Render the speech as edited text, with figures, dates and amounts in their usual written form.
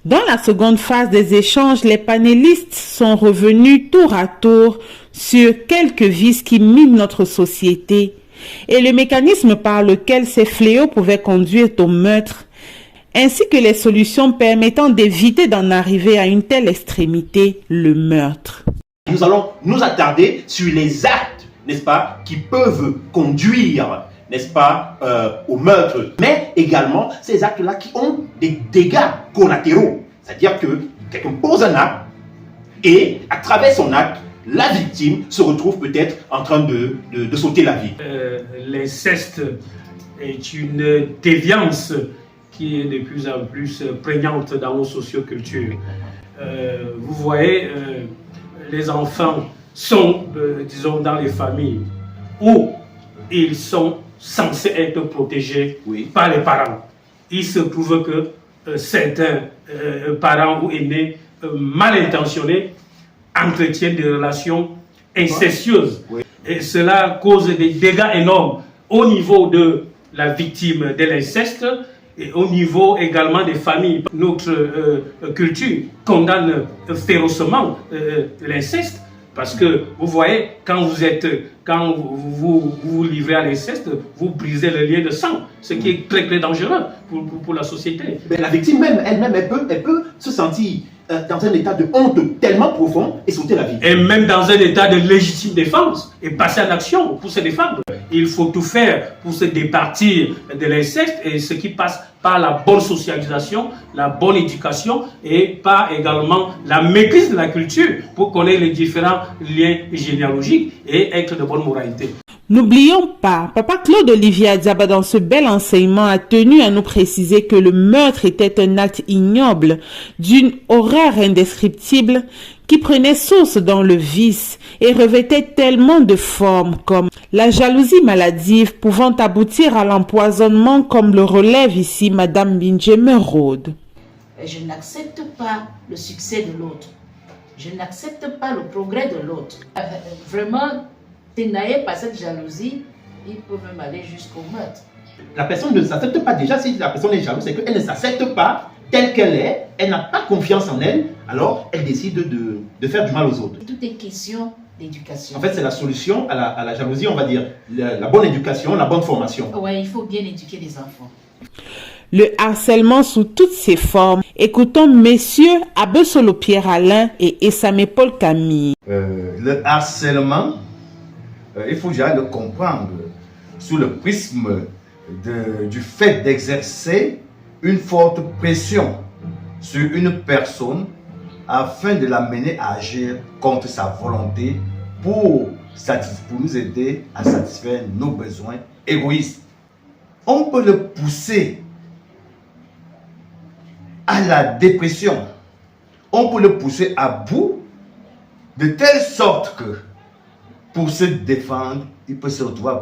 Dans la seconde phase des échanges, les panélistes sont revenus tour à tour sur quelques vices qui minent notre société et le mécanisme par lequel ces fléaux pouvaient conduire au meurtre, ainsi que les solutions permettant d'éviter d'en arriver à une telle extrémité, le meurtre. Nous allons nous attarder sur les actes, n'est-ce pas, qui peuvent conduire, n'est-ce pas, au meurtre, mais également ces actes-là qui ont des dégâts collatéraux. C'est-à-dire que quelqu'un pose un acte et à travers son acte, la victime se retrouve peut-être en train de sauter la vie. L'inceste est une déviance qui est de plus en plus prégnante dans nos sociocultures. Vous voyez, les enfants sont, disons, dans les familles où ils sont censés être protégés par les parents. Il se trouve que certains parents ou aînés mal intentionnés entretiennent des relations incestueuses. Et cela cause des dégâts énormes au niveau de la victime de l'inceste et au niveau également des familles. Notre culture condamne férocement l'inceste parce que vous voyez, quand vous livrez à l'inceste, vous brisez le lien de sang, ce qui est très très dangereux pour la société. Mais la victime elle-même, elle peut se sentir dans un état de honte tellement profond et sauter la vie. Et même dans un état de légitime défense et passer en action pour se défendre. Il faut tout faire pour se départir de l'inceste et ce qui passe par la bonne socialisation, la bonne éducation et par également la maîtrise de la culture pour connaître les différents liens généalogiques et être de bonne moralité. N'oublions pas, Papa Claude Olivier Adiaba, dans ce bel enseignement, a tenu à nous préciser que le meurtre était un acte ignoble, d'une horreur indescriptible, qui prenait source dans le vice et revêtait tellement de formes comme la jalousie maladive pouvant aboutir à l'empoisonnement, comme le relève ici Madame Binjemerode. Je n'accepte pas le succès de l'autre. Je n'accepte pas le progrès de l'autre. Vraiment, ténaillé par cette jalousie, il peut même aller jusqu'au meurtre. La personne ne s'accepte pas déjà. Si la personne est jalouse, c'est qu'elle ne s'accepte pas telle qu'elle est, elle n'a pas confiance en elle, alors elle décide de faire du mal aux autres. Tout est question d'éducation. En fait, c'est la solution à la jalousie, on va dire. La bonne éducation, la bonne formation. Ouais, il faut bien éduquer les enfants. Le harcèlement sous toutes ses formes. Écoutons messieurs Abesolo Pierre Alain et Essamé Paul Camille. Le harcèlement, il faut déjà le comprendre sous le prisme du fait d'exercer une forte pression sur une personne afin de l'amener à agir contre sa volonté pour nous aider à satisfaire nos besoins égoïstes. On peut le pousser à la dépression. On peut le pousser à bout de telle sorte que pour se défendre, il peut se retrouver